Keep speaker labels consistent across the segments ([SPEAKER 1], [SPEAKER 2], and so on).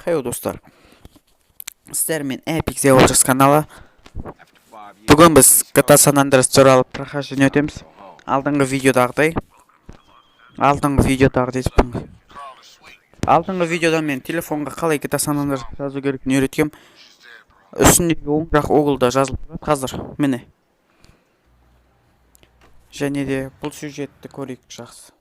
[SPEAKER 1] Хей, достар. Сіздермен Epic Zeologist каналы. Бүгін біз GTA San Andreas туралы прохождение өтеміз. Алдыңғы видеодағыдай дейсің. Алдыңғы видеода мен телефонға қалай GTA San Andreas жазу керектігін үйреткем. Үстіндегі оң жақ оглда жазылып тұрады қазір. Міне. Және де бұл сюжетті көрейік жақсы.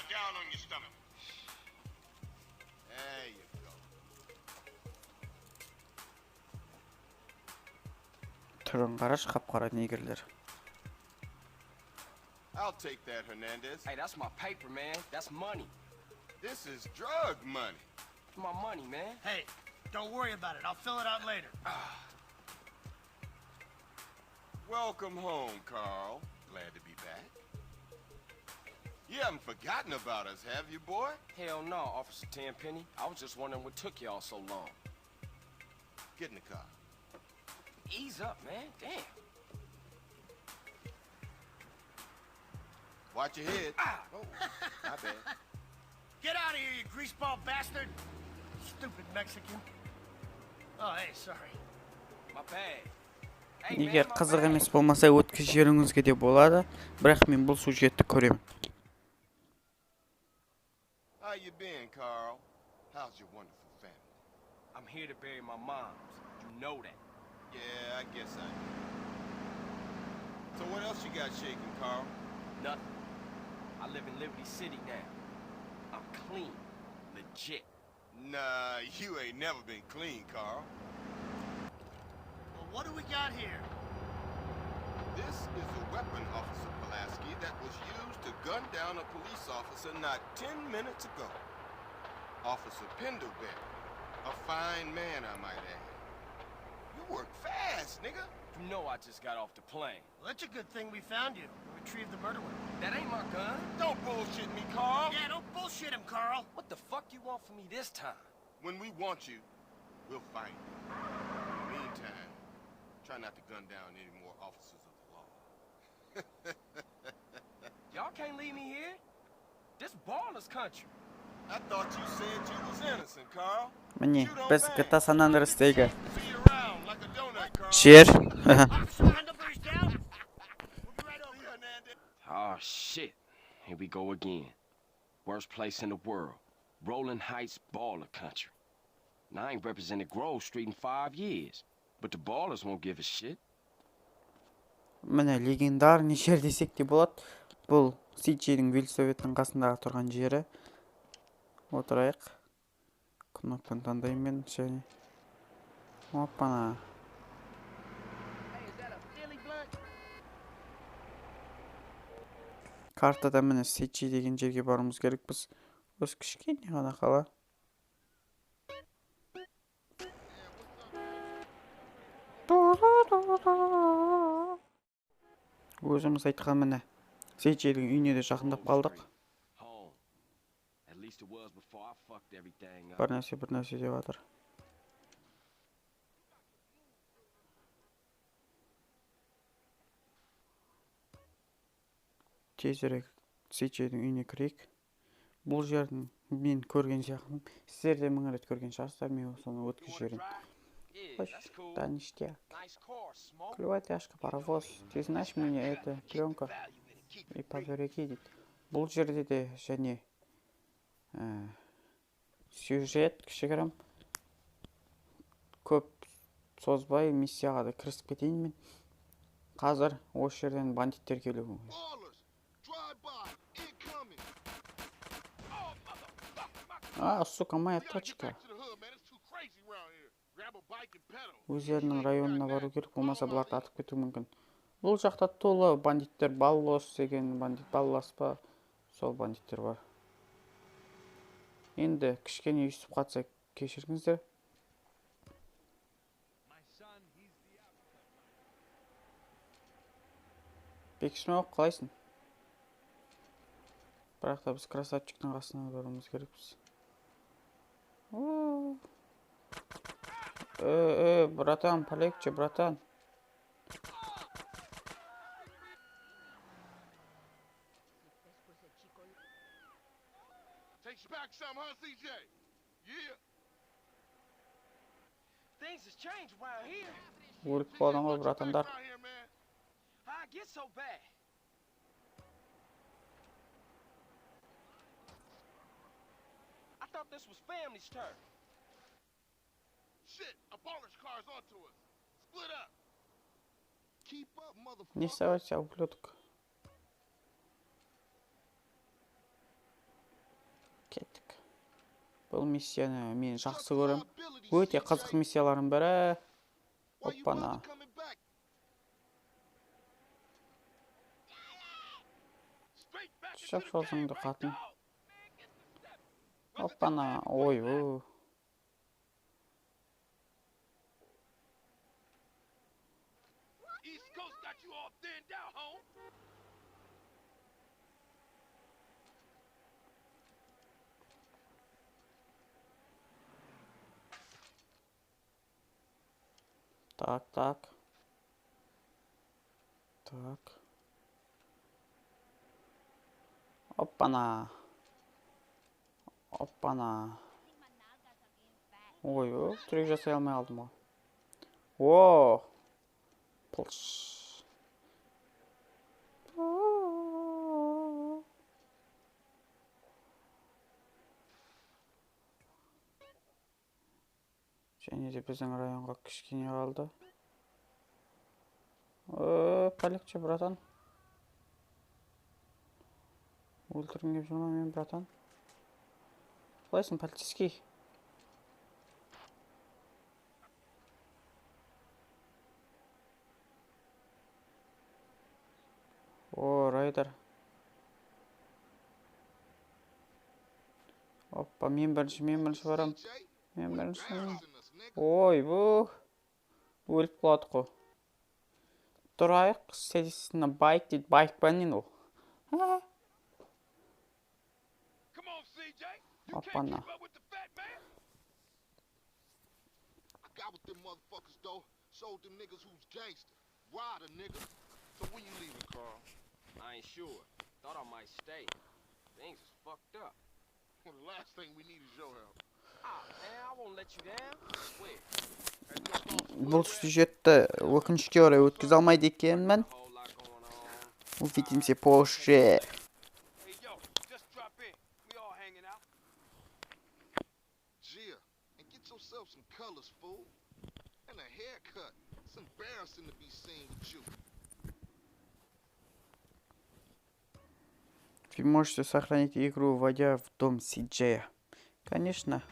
[SPEAKER 2] Down on your stomach. There you go.
[SPEAKER 1] Түрін қараш, қап-қара негрлер.
[SPEAKER 2] I'll take that, Hernandez.
[SPEAKER 3] Hey, that's my paper, man. That's money.
[SPEAKER 2] This is drug money.
[SPEAKER 3] My money, man.
[SPEAKER 4] Hey, don't worry about it. I'll fill it out later.
[SPEAKER 2] Welcome home, Carl. Glad to be back. You haven't forgotten about us, have you, boy?
[SPEAKER 3] Hell no, Officer Tenpenny. I was just wondering what took y'all so long.
[SPEAKER 2] Get in the car.
[SPEAKER 3] Ease up, man. Damn.
[SPEAKER 2] Watch your head.
[SPEAKER 3] Ah!
[SPEAKER 2] Oh, my bad.
[SPEAKER 4] Get out of here, you greaseball bastard! Stupid Mexican. Oh, hey, sorry.
[SPEAKER 3] My bad. Hey,
[SPEAKER 1] Егер
[SPEAKER 3] man, my
[SPEAKER 1] қызық
[SPEAKER 3] bad.
[SPEAKER 1] емес болмаса өткізіп жіберуіңізге де болады, бірақ мен бұл сюжетті көремін.
[SPEAKER 2] How you been, Carl? How's your wonderful family?
[SPEAKER 3] I'm here to bury my moms. You know that.
[SPEAKER 2] Yeah, I guess I do. So what else you got shaking, Carl?
[SPEAKER 3] Nothing. I live in Liberty City now. I'm clean. Legit.
[SPEAKER 2] Nah, you ain't never been clean, Carl.
[SPEAKER 4] Well, what do we got here?
[SPEAKER 2] This is a weapon, Officer Pulaski, that was used to gun down a police officer not 10 minutes ago. Officer Pendlebury. A fine man, I might add. You work fast, nigga.
[SPEAKER 3] You know I just got off the plane.
[SPEAKER 4] Well, that's a good thing we found you. We retrieved the murder weapon.
[SPEAKER 3] That ain't my gun.
[SPEAKER 2] Don't bullshit me, Carl.
[SPEAKER 4] Yeah, don't bullshit him, Carl.
[SPEAKER 3] What the fuck you want from me this time?
[SPEAKER 2] When we want you, we'll find you. In the meantime, try not to gun down any more officers of the law.
[SPEAKER 3] Y'all can't leave me here. This baller's country.
[SPEAKER 2] I thought you said you was innocent, Carl.
[SPEAKER 1] Міне, біз GTA San Andreas'тегі
[SPEAKER 2] See you around like a donut, Carl.
[SPEAKER 1] жер.
[SPEAKER 4] Officer Pendlebury's down. We'll be right over.
[SPEAKER 2] See, Hernandez.
[SPEAKER 3] Oh, shit. Here we go again. Worst place in the world. Rolling Heights baller country. Now, I ain't represented Grove Street in 5 years. But the ballers won't give a shit.
[SPEAKER 1] Міне, легендарный жер десек те болады. Бұл Сичидің Вильсоветтің қасындағы тұрған жері. Отырайық. Кнопканы таңдаймын мен және. Опана. Картада міне Сичи деген жерге баруымыз керек. Біз өз кішкене ғана қала. Өзіміз айтқан міне Сичидің үйіне де жақындап қалдық.
[SPEAKER 3] Home. At least it was before I fucked everything up.
[SPEAKER 1] Бір нәрсе деп жатыр. Тезірек Сичидің үйіне кірейік. Бұл жердің мен көрген сияқтымын. Сіздер де мың рет көрген шығарсыздар, мен соны өткізіп жіберейін.
[SPEAKER 3] Yeah,
[SPEAKER 1] Хош,
[SPEAKER 3] that's cool.
[SPEAKER 1] да ништяк.
[SPEAKER 3] Nice car, smoke.
[SPEAKER 1] Клевая тяжка, паровоз. Ты знаешь, мне это пленка и повереки дейді. Бұл жерде де және сюжет кішігірім көп созбай миссияға да кірісіп кетейін мен. Қазір осы жерден бандиттер келуі мүмкін.
[SPEAKER 2] Ballers, drive by, incoming.
[SPEAKER 1] Сука, моя
[SPEAKER 2] We gotta get
[SPEAKER 1] точка.
[SPEAKER 2] back to the hood, man. It's too crazy around here. Grab a bike and pedal.
[SPEAKER 1] Өздерінің районына бару керек, болмаса бұларды атып кетуі мүмкін. Бұл жақта толы бандиттер, Баллос деген бандит, Баллас па, сол бандиттер бар. Енді кішкене үйсіп қатса кешіріңіздер. Бекішмеуік, қалайсың? Бірақ та біз красавчиктің қасына баруымыз керекпіз. Братан, полегче, братан.
[SPEAKER 2] Takes you back some, huh, CJ? Yeah.
[SPEAKER 3] Things has changed around here.
[SPEAKER 1] Өліп қалдың ғой, братандар.
[SPEAKER 2] Out here, man.
[SPEAKER 3] How I get so bad? I thought this was family's turn.
[SPEAKER 2] Shit, a baller's car's onto us. Split up. Keep up, motherfucker.
[SPEAKER 1] Не оставайся, ублюдок. Кеттік. Бұл миссияны мен жақсы көрем. Өте қызық миссиялардың бірі. Оппана. Шап жолсыңды қатын. Оппана. Ой, ой.
[SPEAKER 2] East Coast got you all thinned out, home.
[SPEAKER 1] Так. Так. Оппана. Оппана. Ой, ой, трек жасай алмай алдым ғой. О! Пылш. Және де біздің районға кішкене қалды. Полегче, братан. Өлтіргім келіп жүрме мен, братан. Қалайсың, полицейский? О, райдер. Оппа, мен бірінші барам. Мен бірінші. Ой, бұл. Өліп қалады қой. Тұрайық, сәдесіне байк дейді, байк бәнен ол. Оппана.
[SPEAKER 2] Got with them motherfuckers though. Showed them niggas who's gangster. Ride a nigga. So when you leaving, Carl?
[SPEAKER 3] I ain't sure. Thought I might stay. Things is fucked up.
[SPEAKER 2] Well, the last thing we need is your help.
[SPEAKER 3] Ah, man, I won't let you down. Swear.
[SPEAKER 1] Бұл сюжетті өкінішке орай өткізе алмайды екенмін.
[SPEAKER 3] Whole lot going on.
[SPEAKER 1] Увидимся позже.
[SPEAKER 4] Hey, yo, just drop in. We all hanging out.
[SPEAKER 2] Gia, and get yourself some colors, fool. And a haircut. It's embarrassing to be seen with you.
[SPEAKER 1] Вы можете сохранить игру, войдя в дом Сиджея. Конечно.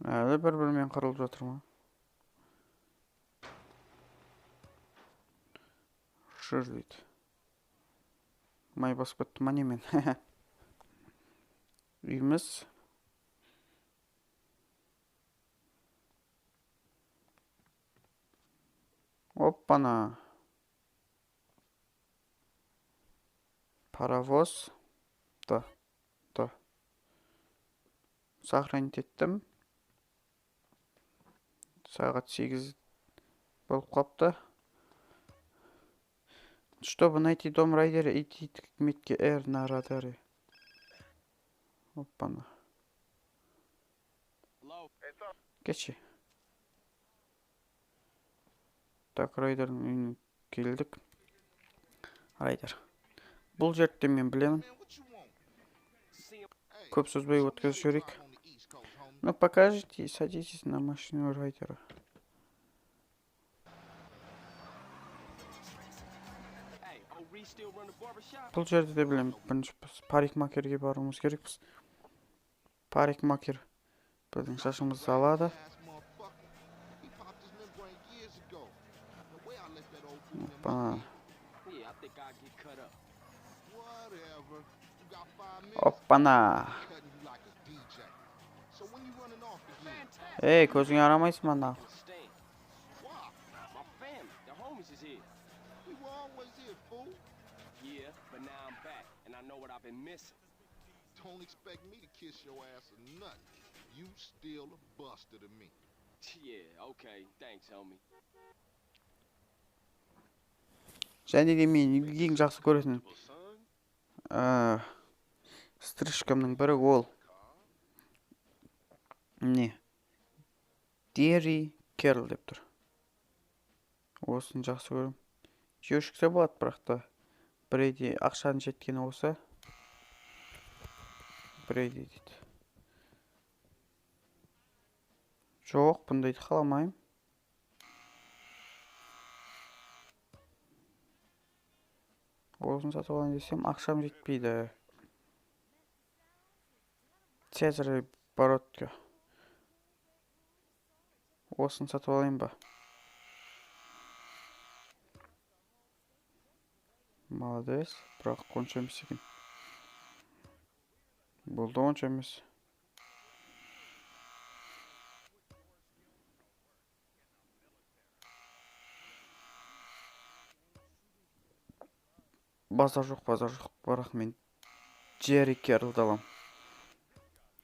[SPEAKER 1] Әлі бір-бірімен қырылып жатыр ма? Жүр дейді. Май басып кетті ма немен? Үйіміз. Оппана. Паровоз. Да. Сохранить еттім. Сағат 8 болып қапты. Чтобы найти дом райдера, идите к метке R на радаре. Оппана. Кеші. Так, райдердің үйіне келдік. Райдер. Бұл жерді мен білемін. Көп сөзбей өткізіп жүрейік. Ну, покажите, садитесь на машину райдера. Бұл жерде де білем, бірінші біз парикмахерге баруымыз керекпіз. Парикмахер біздің шашымызды салады. Оппана. Эй, көзіңе арамайсың мана.
[SPEAKER 3] been missing.
[SPEAKER 2] Don't expect me to kiss your ass or nothing. You still a buster to me.
[SPEAKER 3] Yeah, okay. Thanks, homie.
[SPEAKER 1] Және де мен ең жақсы көретін стрижкамның бірі ол не Дерри Керл деп тұр. Осын жақсы көрем. Жеушіксе болады, бірақ та бірейде ақшаның жеткені осы. Бірейде дейді. Жоқ, бұндайды қаламайым. Осын сатып алайын десем, ақшам жетпейді. Цезарь Бородко. Осын сатып алайын ба? Молодец, бірақ онша емес екен. Болды, онша емес. Базар жоқ, бірақ мен Джерри Керлді алам.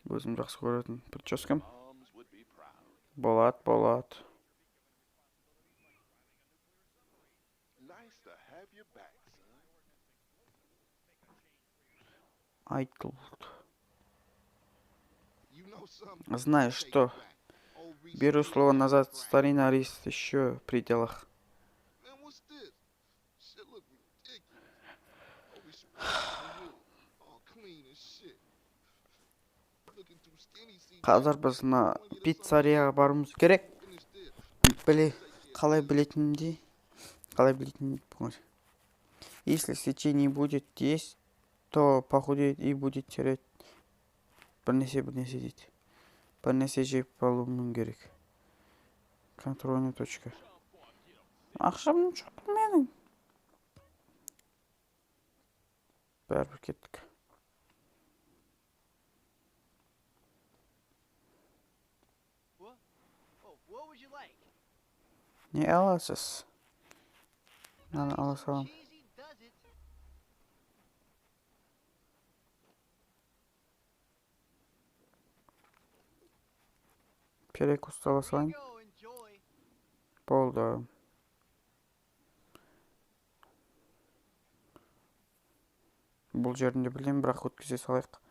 [SPEAKER 1] Өзім жақсы көретін прическам. Болады. Айтылды. Знаешь что? Беру слово назад, старина рис еще в пределах. Қазір біз пиццерияға баруымыз керек. Қалай білетінімде. Если свечей не будет есть, то похудеет и будет терять. Бірнесе дейді. Бірнесе жеп алуым керек. Контрольная точка. Ақшамның жоқ менің. Бәрібір кеттік. Не аласыз? Мені ала салам. Перекус ала салайын. Болды. Бұл жерінде білем, бірақ өткізе салайық.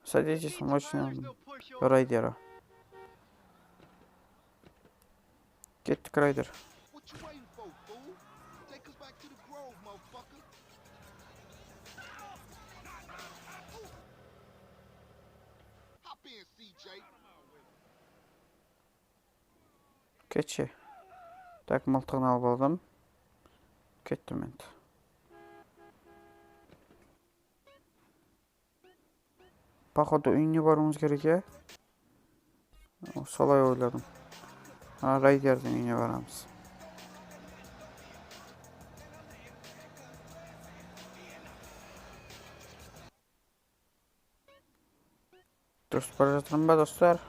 [SPEAKER 1] Садитесь в мощном райдера. Кеттік райдер. Кетші. Так, мылтығын алып алдым. Кеттім енді. Походу үйіне баруымыз керек, е? Солай ойладым. Райдердің үйіне барамыз. Дұрыс бара жатырмын ба, достар?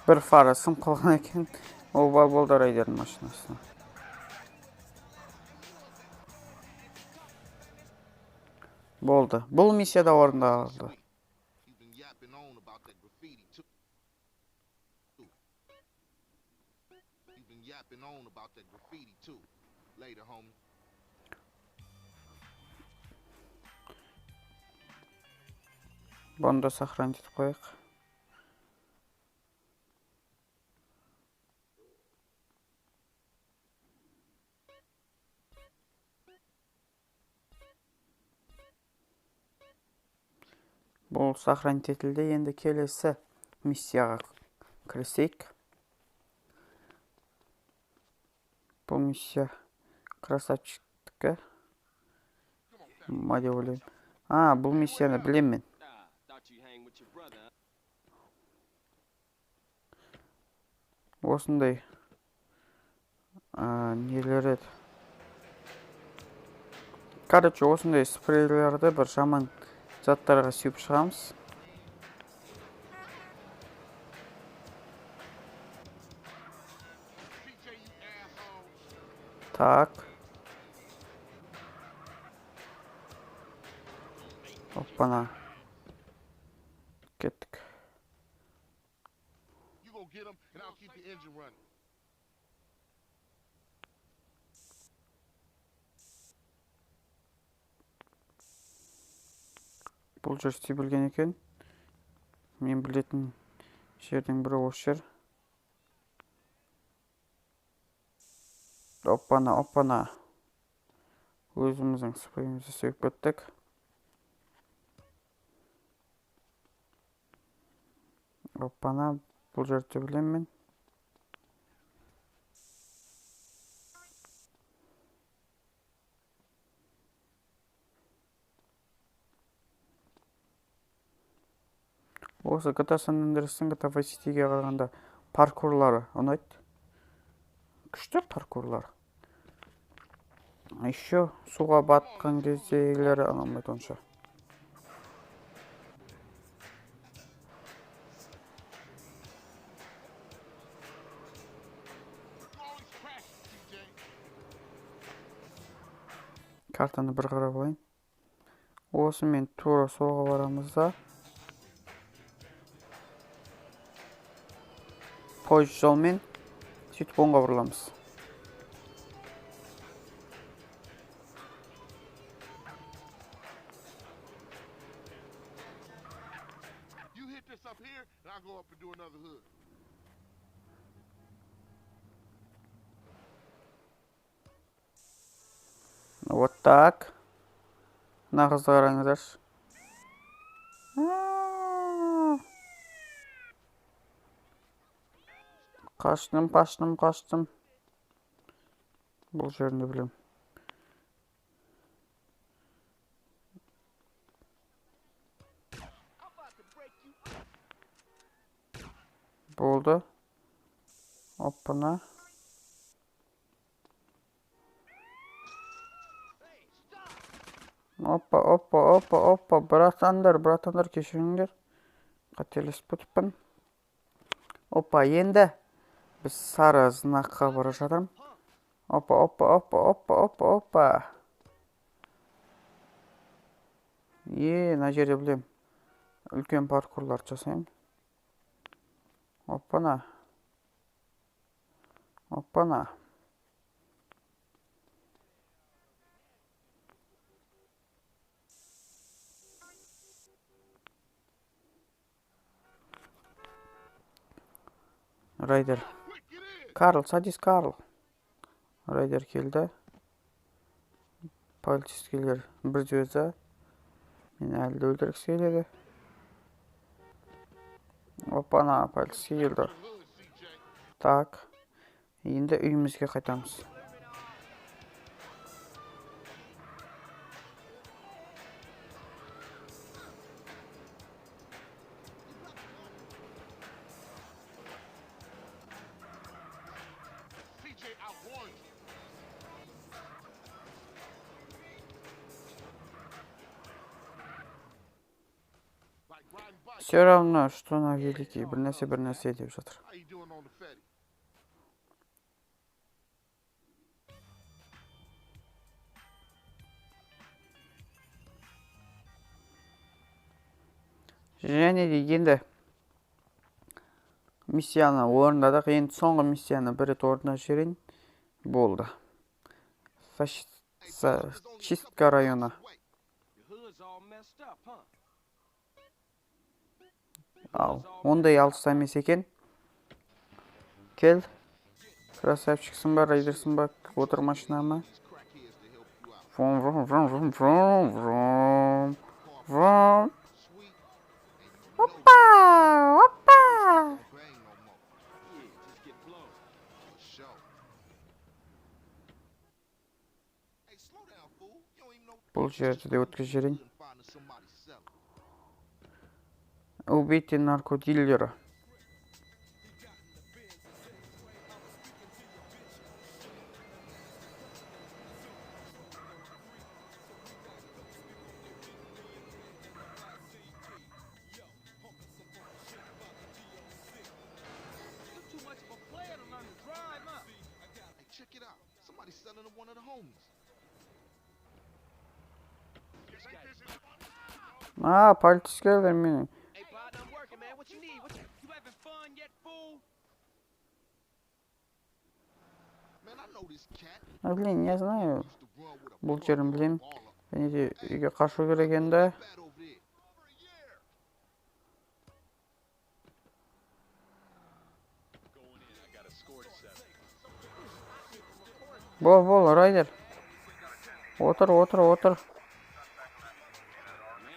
[SPEAKER 1] Бір фара сым қалған екен, ол болды райдердің машинасына. Болды. Бұл миссияда орындалды. Бұны да сохранить етіп қояйық. Бұл сохранить етілді. Енді келесі миссияға кірісейік. Бұл миссия красавчиктікі. Ма деп ойлаймын. Бұл миссияны білем мен. Осындай нелер еді. Короче, осындай спрейлерді бір жаман заттарға сүйіп шығамыз. Так. Оппана. Кеттік. Бұл жер істей білген екен. Мен білетін жердің бірі осы жер. Оппана, оппана. Өзіміздің спрейімізді сөйіп кеттік. Оппана, бұл жерді білем мен. Осы GTA San Andreas'ın GTA Vice City'ге қарағанда паркурлары ұнайды. Күшті паркурлар. Еще суға батқан кездегілері ұнамайды онша. Картаны бір қарап алайын. Осы мен тура соға барамызда. Пойыз жолмен сөйтіп оңға бұрыламыз. Вот так. Мына қызды қараңыздаршы. Қаштым. Бұл жерінде білем. Болды. Оппана. Оппа. Братандар, кешіріңдер. Қателесіп кетіппін. Оппа, енді біз сары знакқа бара жатырмын. Оппа. Мына жерде білем. Үлкен паркурлар жасаймын. Оппана. Райдер. Карл, садись, Карл. Райдер келді. Полицейскийлер бір өзі. Мені әлді өлтіргісі келеді. Оппана, полицейский келді. Так. Енді үйімізге қайтамыз. Все равно, что на великий. Бір нәрсе деп жатыр. Және де енді миссияны орындадық. Енді соңғы миссияны бір рет орындап жіберейін. Болды. Чистка района. Ондай алыс емес екен. Кел. Красавчиксің ба, райдерсің ба, отыр машинама. Vroom.
[SPEAKER 2] sure. Hey, slow down, fool. You don't even know.
[SPEAKER 1] Бұл жерді де өткізіп жіберейін.
[SPEAKER 2] Finding somebody selling.
[SPEAKER 1] Убейте наркодилера.
[SPEAKER 4] You're too much of a player to learn to drive, huh?
[SPEAKER 2] Hey, check it out. Somebody's selling to one of the homies.
[SPEAKER 1] Полицейскер мені.
[SPEAKER 4] Hey, partner, I'm working, man. What you need? You having fun yet, fool?
[SPEAKER 2] Man, I know this cat.
[SPEAKER 1] Блин, я знаю.
[SPEAKER 2] Used to run with a
[SPEAKER 1] Бұл жерін білем.
[SPEAKER 2] baller.
[SPEAKER 1] Және де үйге қашу керек енді.
[SPEAKER 2] Bad over there.
[SPEAKER 1] Бол, Райдер. Отыр.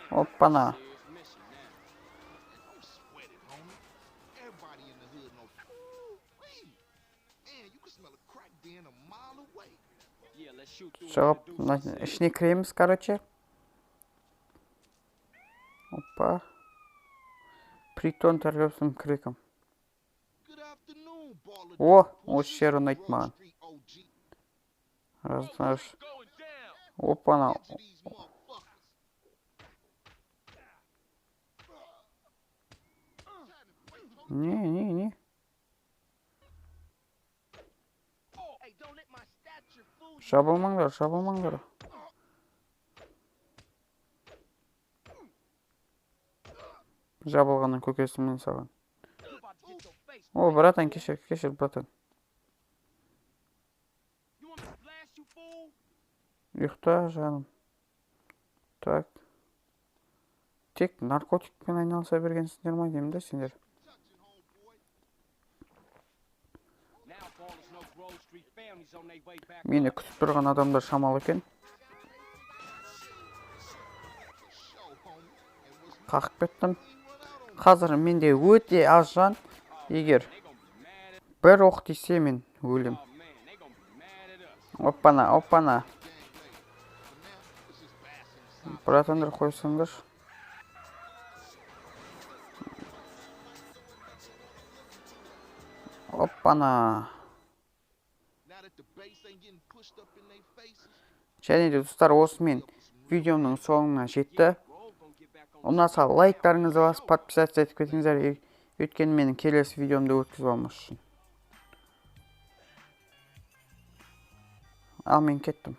[SPEAKER 1] Оппана.
[SPEAKER 2] Don't sweat it, homie. Everybody in the hood knows. Wait. Man, you can smell a crack den a mile away.
[SPEAKER 3] Yeah, let's shoot through
[SPEAKER 1] Шығып,
[SPEAKER 3] and introduce ourselves.
[SPEAKER 1] ішіне кіреміз, короче. Опа. Притон торговцам криком.
[SPEAKER 2] Good afternoon, baller.
[SPEAKER 1] О,
[SPEAKER 2] Pussy.
[SPEAKER 1] осы жер ұнайды
[SPEAKER 2] Grove
[SPEAKER 1] маған.
[SPEAKER 2] Street OG.
[SPEAKER 1] Разнаешь.
[SPEAKER 4] Going down.
[SPEAKER 1] Опана.
[SPEAKER 2] Get to these motherfuckers.
[SPEAKER 1] Не.
[SPEAKER 4] Hey, don't let my stature fool you.
[SPEAKER 1] Шабылмаңдар. Жабылғанның көкесімін саған.
[SPEAKER 4] You about to get your face.
[SPEAKER 1] О, братан, кешір, братан.
[SPEAKER 4] You want me to blast you, fool?
[SPEAKER 1] Ұйықта, жаным. Так. Тек наркотикпен айналыса бергенсіңдер ма деймін да сендер.
[SPEAKER 3] Now ballers know Grove Street families on their way back.
[SPEAKER 1] Мені күтіп тұрған адамдар шамалы екен. Қақып кеттім. Қазір менде өте аз жан. Егер
[SPEAKER 3] They gonna be mad at
[SPEAKER 1] бір оқ тисе мен өлім.
[SPEAKER 3] oh man, they gonna be mad at us.
[SPEAKER 1] Оппана. Братандар қойсаңдар. Оппана.
[SPEAKER 2] Now that the bass ain't getting pushed up in their faces.
[SPEAKER 1] Және де достар, осымен видеомның соңына жетті. Ұнаса лайктарыңызды басып подписаться етіп кетіңіздер. Өйткені менің келесі видеомды өткізіп алмас үшін. Ал мен кеттім.